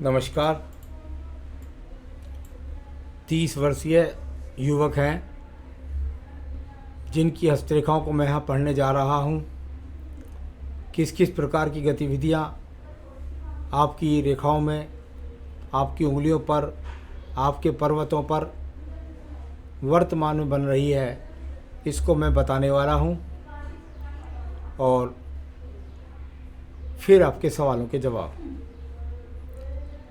नमस्कार। 30 वर्षीय युवक हैं जिनकी हस्तरेखाओं को मैं यहाँ पढ़ने जा रहा हूँ। किस किस प्रकार की गतिविधियाँ आपकी रेखाओं में, आपकी उंगलियों पर, आपके पर्वतों पर वर्तमान में बन रही है, इसको मैं बताने वाला हूँ और फिर आपके सवालों के जवाब।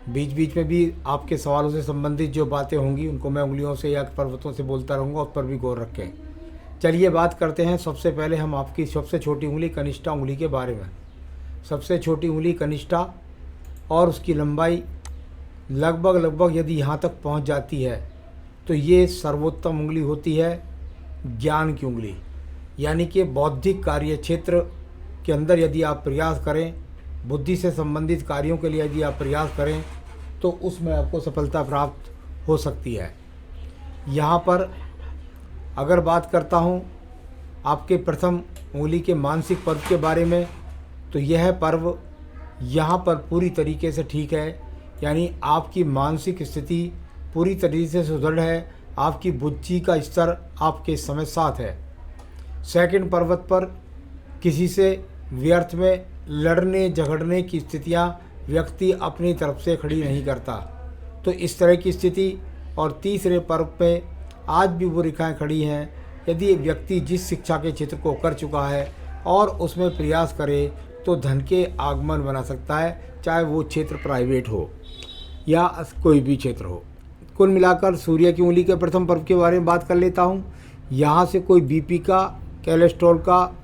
बीच बीच में भी आपके सवालों से संबंधित जो बातें होंगी उनको मैं उंगलियों से या पर्वतों से बोलता रहूँगा, उस पर भी गौर रखें। चलिए बात करते हैं। सबसे पहले हम आपकी सबसे छोटी उंगली कनिष्ठा उंगली के बारे में। सबसे छोटी उंगली कनिष्ठा और उसकी लंबाई लगभग यदि यहाँ तक पहुँच जाती है तो ये सर्वोत्तम उंगली होती है, ज्ञान की उंगली। यानी कि बौद्धिक कार्य क्षेत्र के अंदर यदि आप प्रयास करें, बुद्धि से संबंधित कार्यों के लिए यदि आप प्रयास करें तो उसमें आपको सफलता प्राप्त हो सकती है। यहाँ पर अगर बात करता हूँ आपके प्रथम उंगली के मानसिक पर्व के बारे में, तो यह पर्व यहाँ पर पूरी तरीके से ठीक है। यानी आपकी मानसिक स्थिति पूरी तरीके से सुदृढ़ है, आपकी बुद्धि का स्तर आपके समय साथ है। सेकंड पर्वत पर किसी से व्यर्थ में लड़ने झगड़ने की स्थितियाँ व्यक्ति अपनी तरफ से खड़ी नहीं करता, तो इस तरह की स्थिति। और तीसरे पर्व पे आज भी वो रेखाएँ खड़ी हैं। यदि व्यक्ति जिस शिक्षा के क्षेत्र को कर चुका है और उसमें प्रयास करे तो धन के आगमन बना सकता है, चाहे वो क्षेत्र प्राइवेट हो या कोई भी क्षेत्र हो। कुल मिलाकर सूर्य की उंगली के प्रथम पर्व के बारे में बात कर लेता हूँ। यहाँ से कोई बीपी का, कोलेस्ट्रॉल का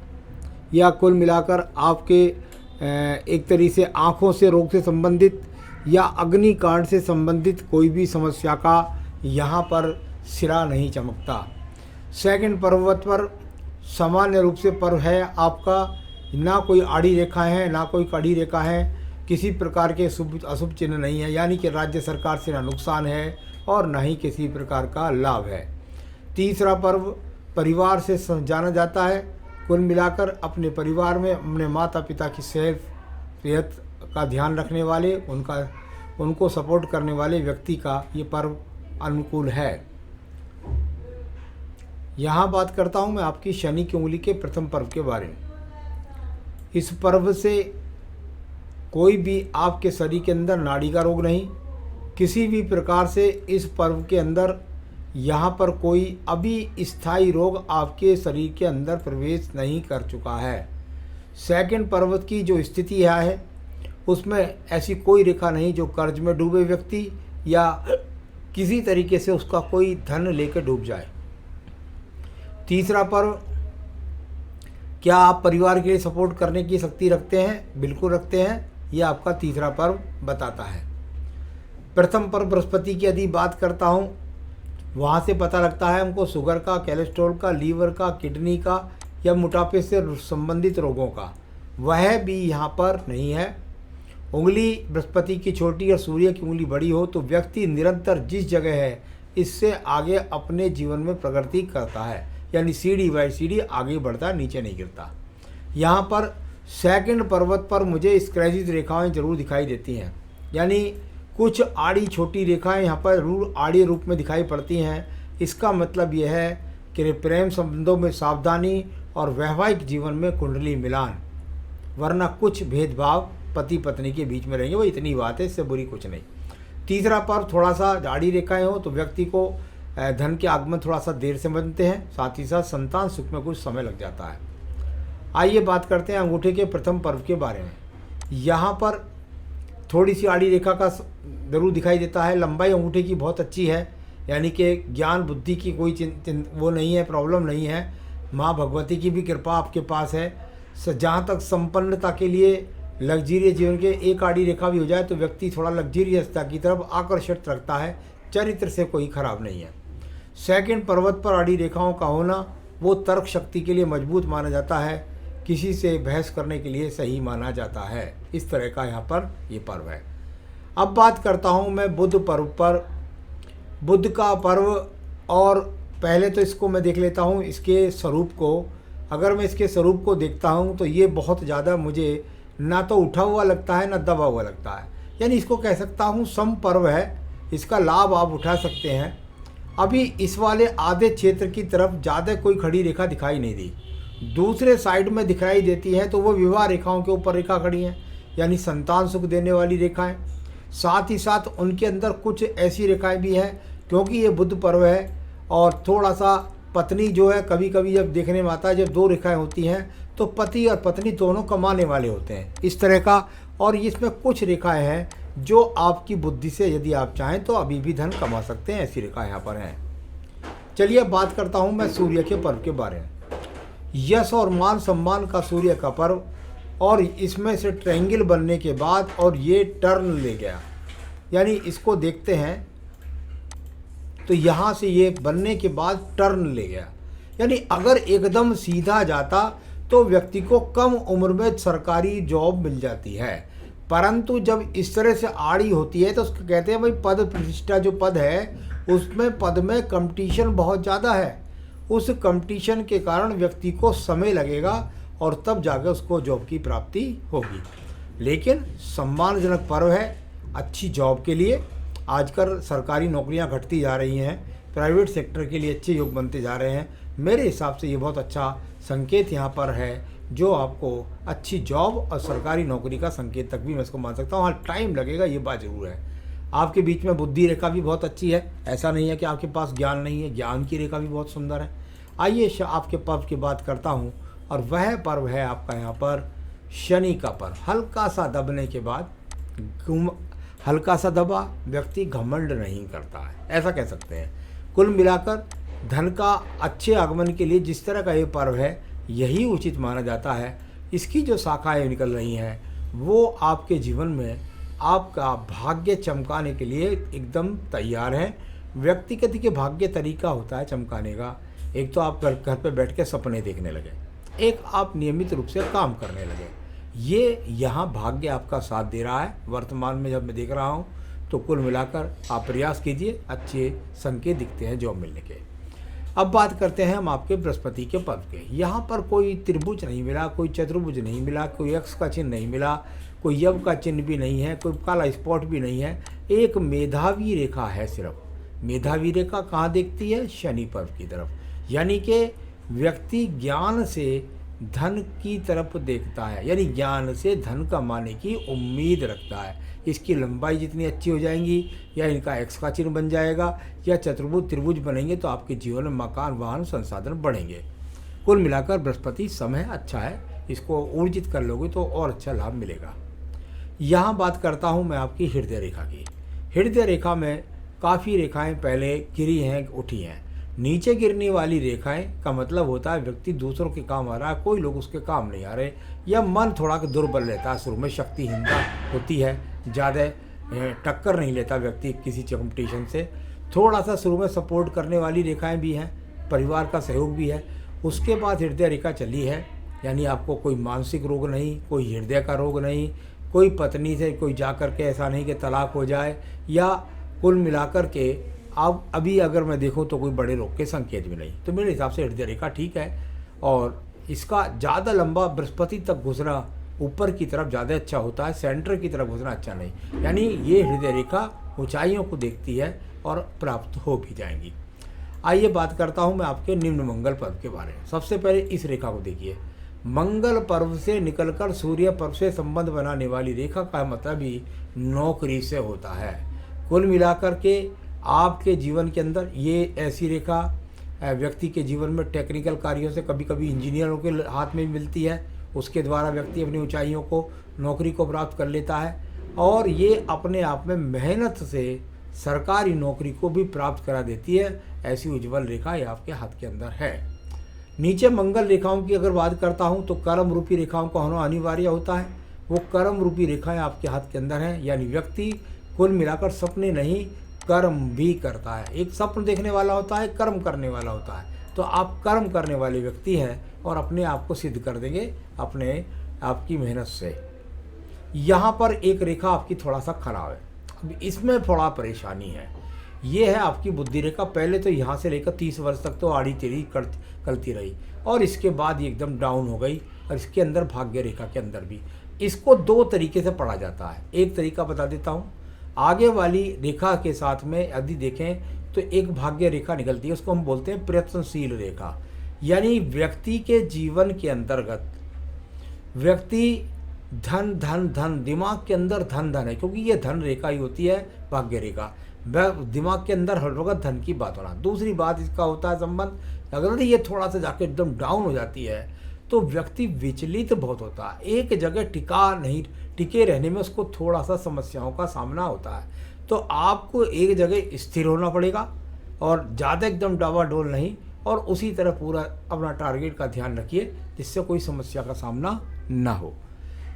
या कुल मिलाकर आपके एक तरीके से आँखों से रोग से संबंधित या अग्निकांड से संबंधित कोई भी समस्या का यहाँ पर सिरा नहीं चमकता। सेकंड पर्वत पर सामान्य रूप से पर्व है आपका, ना कोई आड़ी रेखा है ना कोई कड़ी रेखा है, किसी प्रकार के शुभ अशुभ चिन्ह नहीं है। यानी कि राज्य सरकार से ना नुकसान है और ना ही किसी प्रकार का लाभ है। तीसरा पर्व परिवार से जाना जाता है। कुल मिलाकर अपने परिवार में अपने माता पिता की सेहत का ध्यान रखने वाले, उनको सपोर्ट करने वाले व्यक्ति का ये पर्व अनुकूल है। यहाँ बात करता हूँ मैं आपकी शनि की उंगली के प्रथम पर्व के बारे में। इस पर्व से कोई भी आपके शरीर के अंदर नाड़ी का रोग नहीं, किसी भी प्रकार से इस पर्व के अंदर यहाँ पर कोई अभी स्थायी रोग आपके शरीर के अंदर प्रवेश नहीं कर चुका है। सेकंड पर्वत की जो स्थिति है उसमें ऐसी कोई रेखा नहीं जो कर्ज में डूबे व्यक्ति या किसी तरीके से उसका कोई धन लेकर डूब जाए। तीसरा पर्व, क्या आप परिवार के लिए सपोर्ट करने की शक्ति रखते हैं? बिल्कुल रखते हैं, यह आपका तीसरा पर्व बताता है। प्रथम पर्व बृहस्पति की यदि बात करता हूँ, वहाँ से पता लगता है हमको शुगर का, कोलेस्ट्रॉल का, लीवर का, किडनी का या मोटापे से संबंधित रोगों का, वह भी यहाँ पर नहीं है। उंगली बृहस्पति की छोटी और सूर्य की उंगली बड़ी हो तो व्यक्ति निरंतर जिस जगह है इससे आगे अपने जीवन में प्रगति करता है, यानी सीढ़ी बाई सीढ़ी आगे बढ़ता, नीचे नहीं गिरता। यहाँ पर सेकंड पर्वत पर मुझे स्क्रैचेज रेखाएं जरूर दिखाई देती हैं, यानी कुछ आड़ी छोटी रेखाएं यहाँ पर आड़ी रूप में दिखाई पड़ती हैं। इसका मतलब यह है कि प्रेम संबंधों में सावधानी और वैवाहिक जीवन में कुंडली मिलान, वरना कुछ भेदभाव पति पत्नी के बीच में रहेंगे। वो इतनी बात है, इससे बुरी कुछ नहीं। तीसरा पर्व थोड़ा सा आड़ी रेखाएं हो तो व्यक्ति को धन के आगमन थोड़ा सा देर से बनते हैं, साथ ही साथ संतान सुख में कुछ समय लग जाता है। आइए बात करते हैं अंगूठे के प्रथम पर्व के बारे में। यहाँ पर थोड़ी सी आड़ी रेखा का जरूर दिखाई देता है। लंबाई अंगूठे की बहुत अच्छी है, यानी कि ज्ञान बुद्धि की कोई वो नहीं है, प्रॉब्लम नहीं है। माँ भगवती की भी कृपा आपके पास है। जहाँ तक संपन्नता के लिए लग्जरियस जीवन के एक आड़ी रेखा भी हो जाए तो व्यक्ति थोड़ा लग्जरियसता की तरफ आकर्षित रखता है, चरित्र से कोई खराब नहीं है। सेकंड पर्वत पर आड़ी रेखाओं का होना वो तर्क शक्ति के लिए मजबूत माना जाता है, किसी से बहस करने के लिए सही माना जाता है। इस तरह का यहाँ पर ये पर्व है। अब बात करता हूँ मैं बुध पर्व पर। बुध का पर्व, और पहले तो इसको मैं देख लेता हूँ इसके स्वरूप को। अगर मैं इसके स्वरूप को देखता हूँ तो ये बहुत ज़्यादा मुझे ना तो उठा हुआ लगता है ना दबा हुआ लगता है। यानी इसको कह सकता हूँ सम पर्व है, इसका लाभ आप उठा सकते हैं। अभी इस वाले आधे क्षेत्र की तरफ ज़्यादा कोई खड़ी रेखा दिखाई नहीं दी, दूसरे साइड में दिखाई देती है तो वो विवाह रेखाओं के ऊपर रेखा खड़ी हैं, यानी संतान सुख देने वाली रेखाएं। साथ ही साथ उनके अंदर कुछ ऐसी रेखाएं भी हैं, क्योंकि ये बुध पर्व है और थोड़ा सा पत्नी जो है, कभी कभी जब देखने में आता है जब दो रेखाएं होती हैं तो पति और पत्नी दोनों कमाने वाले होते हैं, इस तरह का। और इसमें कुछ रेखाएं हैं जो आपकी बुद्धि से यदि आप चाहें तो अभी भी धन कमा सकते हैं, ऐसी रेखा यहाँ पर हैं। चलिए बात करता हूँ मैं सूर्य के पर्व के बारे में। यश और मान सम्मान का सूर्य का पर्व, और इसमें से ट्रायंगल बनने के बाद और ये टर्न ले गया, यानी इसको देखते हैं तो यहाँ से ये बनने के बाद टर्न ले गया, यानी अगर एकदम सीधा जाता तो व्यक्ति को कम उम्र में सरकारी जॉब मिल जाती है, परंतु जब इस तरह से आड़ी होती है तो उसको कहते हैं भाई पद प्रतिष्ठा जो पद है उसमें पद में कंपटीशन बहुत ज़्यादा है। उस कंपटीशन के कारण व्यक्ति को समय लगेगा और तब जाकर उसको जॉब की प्राप्ति होगी। लेकिन सम्मानजनक पर्व है अच्छी जॉब के लिए। आजकल सरकारी नौकरियां घटती जा रही हैं, प्राइवेट सेक्टर के लिए अच्छे योग बनते जा रहे हैं। मेरे हिसाब से ये बहुत अच्छा संकेत यहाँ पर है जो आपको अच्छी जॉब और सरकारी नौकरी का संकेत तक भी मैं इसको मान सकता हूँ। हाँ, टाइम लगेगा, ये बात ज़रूर है। आपके बीच में बुद्धि रेखा भी बहुत अच्छी है, ऐसा नहीं है कि आपके पास ज्ञान नहीं है, ज्ञान की रेखा भी बहुत सुंदर है। आइए आपके पर्व की बात करता हूँ, और वह पर्व है आपका यहाँ पर शनि का पर्व। हल्का सा दबने के बाद हल्का सा दबा, व्यक्ति घमंड नहीं करता है, ऐसा कह सकते हैं। कुल मिलाकर धन का अच्छे आगमन के लिए जिस तरह का ये पर्व है यही उचित माना जाता है। इसकी जो शाखाएं निकल रही हैं वो आपके जीवन में आपका भाग्य चमकाने के लिए एकदम तैयार है। व्यक्तिगत के भाग्य तरीका होता है चमकाने का। एक तो आप घर पे बैठ के सपने देखने लगे, एक आप नियमित रूप से काम करने लगे, ये यहाँ भाग्य आपका साथ दे रहा है। वर्तमान में जब मैं देख रहा हूँ तो कुल मिलाकर आप प्रयास कीजिए, अच्छे संकेत दिखते हैं जॉब मिलने के। अब बात करते हैं हम आपके बृहस्पति के पर्व के। यहाँ पर कोई त्रिभुज नहीं मिला, कोई चतुर्भुज नहीं मिला, कोई एक्स का चिन्ह नहीं मिला, कोई यव का चिन्ह भी नहीं है, कोई काला स्पॉट भी नहीं है। एक मेधावी रेखा है सिर्फ। मेधावी रेखा कहाँ देखती है? शनि पर्व की तरफ, यानी कि व्यक्ति ज्ञान से धन की तरफ देखता है, यानी ज्ञान से धन कमाने की उम्मीद रखता है। इसकी लंबाई जितनी अच्छी हो जाएंगी, या इनका एक्स का चिन्ह बन जाएगा, या चतुर्भुज त्रिभुज बनेंगे, तो आपके जीवन में मकान वाहन संसाधन बढ़ेंगे। कुल मिलाकर बृहस्पति समय अच्छा है, इसको ऊर्जित कर लोगे तो और अच्छा लाभ मिलेगा। यहाँ बात करता हूँ मैं आपकी हृदय रेखा की। हृदय रेखा में काफ़ी रेखाएं पहले गिरी हैं, उठी हैं। नीचे गिरने वाली रेखाएं का मतलब होता है व्यक्ति दूसरों के काम आ रहा है, कोई लोग उसके काम नहीं आ रहे, या मन थोड़ा दुर्बल रहता है, शुरू में शक्तिहीनता होती है, ज़्यादा टक्कर नहीं लेता व्यक्ति किसी कंपटीशन से। थोड़ा सा शुरू में सपोर्ट करने वाली रेखाएं भी हैं, परिवार का सहयोग भी है। उसके बाद हृदय रेखा चली है, यानी आपको कोई मानसिक रोग नहीं, कोई हृदय का रोग नहीं, कोई पत्नी से कोई जा कर के ऐसा नहीं कि तलाक हो जाए, या कुल मिलाकर के अब अभी अगर मैं देखूं तो कोई बड़े रोग के संकेत भी नहीं। तो मेरे हिसाब से हृदय रेखा ठीक है, और इसका ज़्यादा लंबा बृहस्पति तक घुसना ऊपर की तरफ ज़्यादा अच्छा होता है, सेंटर की तरफ घुसना अच्छा नहीं। यानी ये हृदय रेखा ऊंचाइयों को देखती है और प्राप्त हो भी जाएंगी। आइए बात करता हूँ मैं आपके निम्न मंगल पर्व के बारे में। सबसे पहले इस रेखा को देखिए। मंगल पर्व से निकलकर सूर्य पर्व से संबंध बनाने वाली रेखा का मतलब ही नौकरी से होता है। कुल मिलाकर के आपके जीवन के अंदर ये ऐसी रेखा व्यक्ति के जीवन में टेक्निकल कार्यों से, कभी कभी इंजीनियरों के हाथ में मिलती है, उसके द्वारा व्यक्ति अपनी ऊंचाइयों को, नौकरी को प्राप्त कर लेता है, और ये अपने आप में मेहनत से सरकारी नौकरी को भी प्राप्त करा देती है। ऐसी उज्ज्वल रेखा ये आपके हाथ के अंदर है। नीचे मंगल रेखाओं की अगर बात करता हूँ तो कर्म रूपी रेखाओं का होना अनिवार्य होता है। वो कर्म रूपी रेखाएं आपके हाथ के अंदर हैं, यानी व्यक्ति कुल मिलाकर सपने नहीं कर्म भी करता है। एक स्वप्न देखने वाला होता है, कर्म करने वाला होता है। तो आप कर्म करने वाले व्यक्ति हैं और अपने आप को सिद्ध कर देंगे अपने आपकी मेहनत से। यहाँ पर एक रेखा आपकी थोड़ा सा खराब है, अब इसमें थोड़ा परेशानी है। ये है आपकी बुद्धि रेखा। पहले तो यहाँ से लेकर 30 वर्ष तक तो आड़ी टेढ़ी करती रही, और इसके बाद ये एकदम डाउन हो गई, और इसके अंदर भाग्य रेखा के अंदर भी। इसको दो तरीके से पढ़ा जाता है। एक तरीका बता देता हूँ। आगे वाली रेखा के साथ में यदि देखें तो एक भाग्य रेखा निकलती है, उसको हम बोलते हैं प्रयत्नशील रेखा। यानी व्यक्ति के जीवन के अंतर्गत व्यक्ति धन धन धन, दिमाग के अंदर धन धन है, क्योंकि ये धन रेखा ही होती है भाग्य रेखा। दिमाग के अंदर हर वक्त धन की बात होना। दूसरी बात इसका होता है संबंध, अगर ये थोड़ा सा जाके एकदम डाउन हो जाती है तो व्यक्ति विचलित बहुत होता है, एक जगह टिके रहने में उसको थोड़ा सा समस्याओं का सामना होता है। तो आपको एक जगह स्थिर होना पड़ेगा और ज़्यादा एकदम डावाडोल नहीं, और उसी तरह पूरा अपना टारगेट का ध्यान रखिए जिससे कोई समस्या का सामना ना हो।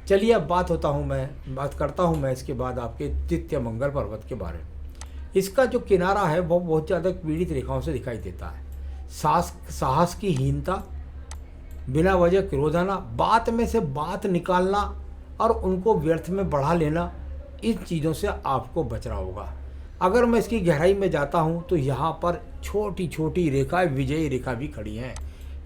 चलिए अब बात करता हूँ मैं इसके बाद आपके द्वितीय मंगल पर्वत के बारे में। इसका जो किनारा है वो बहुत ज़्यादा पीड़ित रेखाओं से दिखाई देता है। साहस की हीनता, बिना वजह क्रोध आना, बात में से बात निकालना और उनको व्यर्थ में बढ़ा लेना, इन चीज़ों से आपको बचना होगा। अगर मैं इसकी गहराई में जाता हूँ तो यहाँ पर छोटी छोटी रेखाएं विजयी रेखा भी खड़ी हैं,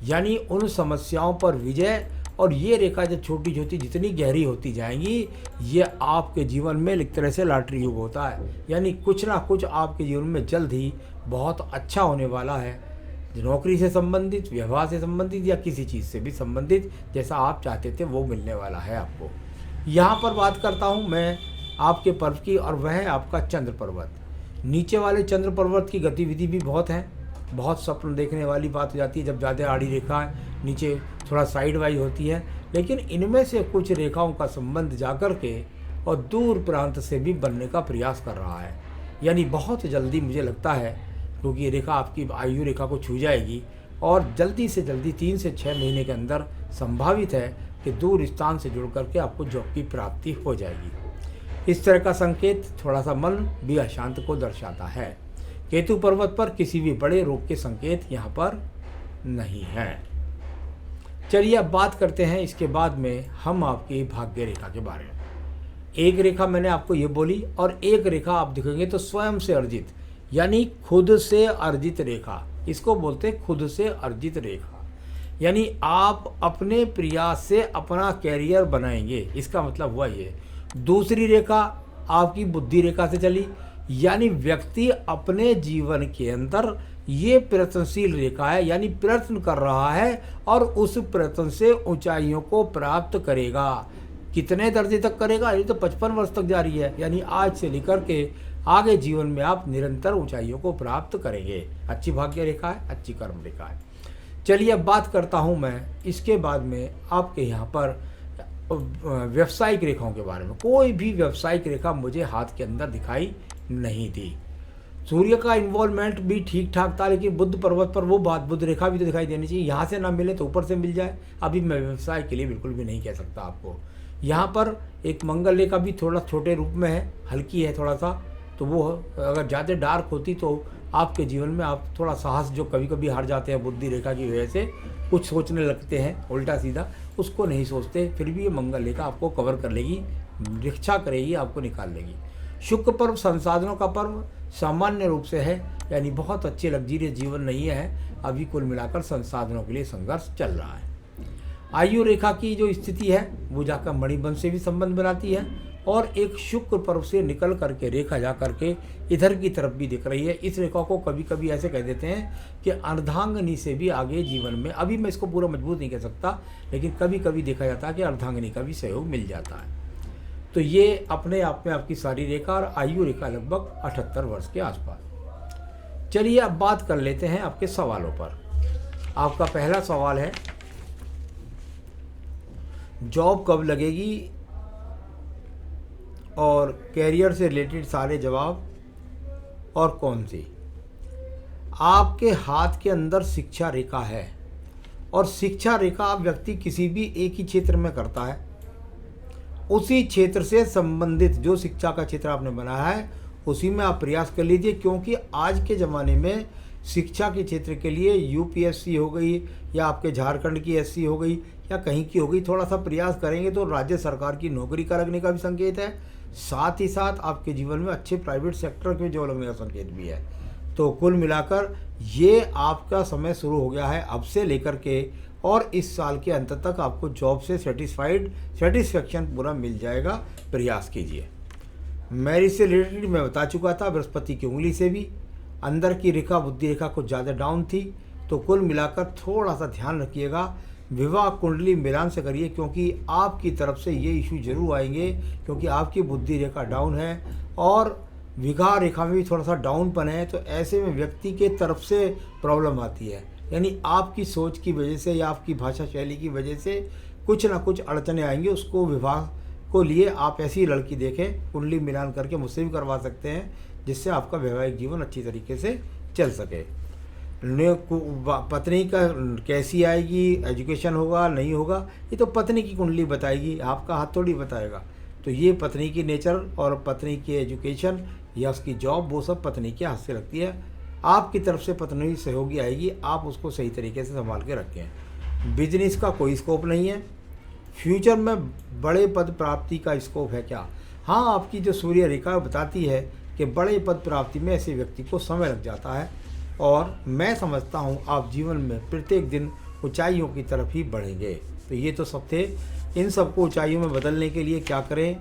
यानी उन समस्याओं पर विजय। और ये रेखा जब छोटी छोटी जितनी गहरी होती जाएंगी, ये आपके जीवन में एक तरह से लॉटरी योग होता है, यानी कुछ ना कुछ आपके जीवन में जल्द ही बहुत अच्छा होने वाला है। नौकरी से संबंधित, व्यवहार से संबंधित या किसी चीज़ से भी संबंधित जैसा आप चाहते थे वो मिलने वाला है आपको। यहाँ पर बात करता हूँ मैं आपके पर्व की, और वह है आपका चंद्र पर्वत। नीचे वाले चंद्र पर्वत की गतिविधि भी बहुत है, बहुत स्वप्न देखने वाली बात हो जाती है जब ज़्यादा आड़ी रेखा नीचे थोड़ा साइड वाइज होती है। लेकिन इनमें से कुछ रेखाओं का संबंध जाकर के और दूर प्रांत से भी बनने का प्रयास कर रहा है, यानी बहुत जल्दी मुझे लगता है, क्योंकि ये रेखा आपकी आयु रेखा को छू जाएगी और जल्दी से जल्दी 3 से 6 महीने के अंदर संभावित है कि दूर स्थान से जुड़ करके आपको जॉब की प्राप्ति हो जाएगी। इस तरह का संकेत थोड़ा सा मन भी अशांत को दर्शाता है। केतु पर्वत पर किसी भी बड़े रोग के संकेत यहाँ पर नहीं है। चलिए अब बात करते हैं इसके बाद में हम आपकी भाग्य रेखा के बारे में। एक रेखा मैंने आपको ये बोली और एक रेखा आप दिखेंगे तो स्वयं से अर्जित, यानी खुद से अर्जित रेखा, इसको बोलते हैं खुद से अर्जित रेखा। यानी आप अपने प्रयास से अपना कैरियर बनाएंगे, इसका मतलब हुआ ये। दूसरी रेखा आपकी बुद्धि रेखा से चली, यानी व्यक्ति अपने जीवन के अंदर ये प्रयत्नशील रेखा है, यानी प्रयत्न कर रहा है और उस प्रयत्न से ऊंचाइयों को प्राप्त करेगा। कितने दर्जे तक करेगा, ये तो 55 वर्ष तक जारी है, यानी आज से लेकर के आगे जीवन में आप निरंतर ऊंचाइयों को प्राप्त करेंगे। अच्छी भाग्य रेखा है, अच्छी कर्म रेखा है। चलिए अब बात करता हूँ मैं इसके बाद में आपके यहाँ पर व्यावसायिक रेखाओं के बारे में। कोई भी व्यावसायिक रेखा मुझे हाथ के अंदर दिखाई नहीं दी। सूर्य का इन्वॉल्वमेंट भी ठीक ठाक था, लेकिन बुध पर्वत पर वो बात, बुध रेखा भी तो दिखाई देनी चाहिए। यहाँ से ना मिले तो ऊपर से मिल जाए, अभी मैं व्यवसाय के लिए बिल्कुल भी नहीं कह सकता आपको। यहाँ पर एक मंगल रेखा भी थोड़ा छोटे रूप में है, हल्की है थोड़ा सा, तो वो अगर ज़्यादा डार्क होती तो आपके जीवन में आप थोड़ा साहस, जो कभी कभी हार जाते हैं बुद्धि रेखा की वजह से, कुछ सोचने लगते हैं उल्टा सीधा, उसको नहीं सोचते, फिर भी ये मंगल रेखा आपको कवर कर लेगी, रक्षा करेगी, आपको निकाल लेगी। शुक्र पर्व संसाधनों का पर्व सामान्य रूप से है, यानी बहुत अच्छे लग्जरियस जीवन नहीं है, अभी कुल मिलाकर संसाधनों के लिए संघर्ष चल रहा है। आयु रेखा की जो स्थिति है वो जाकर मणिबंध से भी संबंध बनाती है, और एक शुक्र पर्व से निकल करके रेखा जा करके इधर की तरफ भी दिख रही है। इस रेखा को कभी कभी ऐसे कह देते हैं कि अर्धांगिनी से भी आगे जीवन में, अभी मैं इसको पूरा मजबूत नहीं कह सकता, लेकिन कभी कभी देखा जाता है कि अर्धांगिनी का भी सहयोग मिल जाता है। तो ये अपने आप में आपकी सारी रेखा और आयु रेखा लगभग 78 वर्ष के आसपास। चलिए अब बात कर लेते हैं आपके सवालों पर। आपका पहला सवाल है, जॉब कब लगेगी, और कैरियर से रिलेटेड सारे जवाब, और कौन सी। आपके हाथ के अंदर शिक्षा रेखा है, और शिक्षा रेखा व्यक्ति किसी भी एक ही क्षेत्र में करता है, उसी क्षेत्र से संबंधित जो शिक्षा का क्षेत्र आपने बनाया है उसी में आप प्रयास कर लीजिए, क्योंकि आज के ज़माने में शिक्षा के क्षेत्र के लिए यूपीएससी हो गई या आपके झारखंड की एससी हो गई या कहीं की हो गई, थोड़ा सा प्रयास करेंगे तो राज्य सरकार की नौकरी का लगने का भी संकेत है, साथ ही साथ आपके जीवन में अच्छे प्राइवेट सेक्टर के जॉब लगने का संकेत भी है। तो कुल मिलाकर ये आपका समय शुरू हो गया है अब से लेकर के, और इस साल के अंत तक आपको जॉब से सेटिस्फैक्शन पूरा मिल जाएगा। प्रयास कीजिए। मैरिज से रिलेटेड मैं बता चुका था, बृहस्पति की उंगली से भी अंदर की रेखा, बुद्धि रेखा कुछ ज़्यादा डाउन थी, तो कुल मिलाकर थोड़ा सा ध्यान रखिएगा। विवाह कुंडली मिलान से करिए, क्योंकि आपकी तरफ से ये इशू जरूर आएंगे, क्योंकि आपकी बुद्धि रेखा डाउन है और विवाह रेखा में भी थोड़ा सा डाउनपन है। तो ऐसे में व्यक्ति के तरफ से प्रॉब्लम आती है, यानी आपकी सोच की वजह से या आपकी भाषा शैली की वजह से कुछ ना कुछ अड़चने आएंगे। उसको विवाह को लिए आप ऐसी लड़की देखें, कुंडली मिलान करके मुझसे भी करवा सकते हैं, जिससे आपका वैवाहिक जीवन अच्छी तरीके से चल सके। पत्नी का कैसी आएगी, एजुकेशन होगा नहीं होगा, ये तो पत्नी की कुंडली बताएगी, आपका हाथ थोड़ी बताएगा। तो ये पत्नी की नेचर और पत्नी की एजुकेशन या उसकी जॉब, वो सब पत्नी के हाथ से लगती है। आपकी तरफ से पत्नी सहयोगी आएगी, आप उसको सही तरीके से संभाल के रखें। बिजनेस का कोई स्कोप नहीं है। फ्यूचर में बड़े पद प्राप्ति का स्कोप है क्या? हाँ, आपकी जो सूर्य रेखा बताती है कि बड़े पद प्राप्ति में ऐसे व्यक्ति को समय लग जाता है, और मैं समझता हूँ आप जीवन में प्रत्येक दिन ऊंचाइयों की तरफ ही बढ़ेंगे। तो ये तो सब थे। इन सबको ऊंचाइयों में बदलने के लिए क्या करें?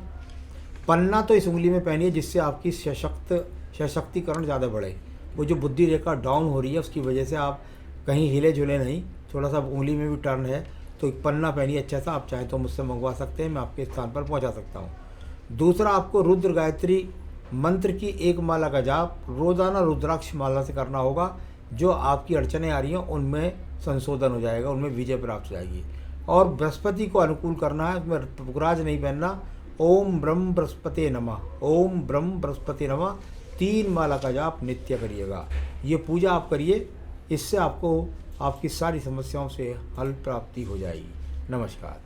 पन्ना तो इस उंगली में पहनिए, जिससे आपकी सशक्तिकरण ज़्यादा बढ़े। वो जो बुद्धि रेखा डाउन हो रही है उसकी वजह से आप कहीं हिले जुले नहीं, थोड़ा सा उंगली में भी टर्न है, तो एक पन्ना पहनिए अच्छा सा। आप चाहें तो मुझसे मंगवा सकते हैं, मैं आपके स्थान पर पहुंचा सकता हूं। दूसरा, आपको रुद्र गायत्री मंत्र की एक माला का जाप रोज़ाना रुद्राक्ष माला से करना होगा। जो आपकी अड़चनें आ रही हैं उनमें संशोधन हो जाएगा, उनमें विजय प्राप्त हो जाएगी। और बृहस्पति को अनुकूल करना है, उसमें पुखराज नहीं पहनना। ओम ब्रह्म बृहस्पति नमः, ओम ब्रह्म बृहस्पति नमः 3 माला का जाप नित्य करिएगा। ये पूजा आप करिए, इससे आपको आपकी सारी समस्याओं से हल प्राप्ति हो जाएगी। नमस्कार।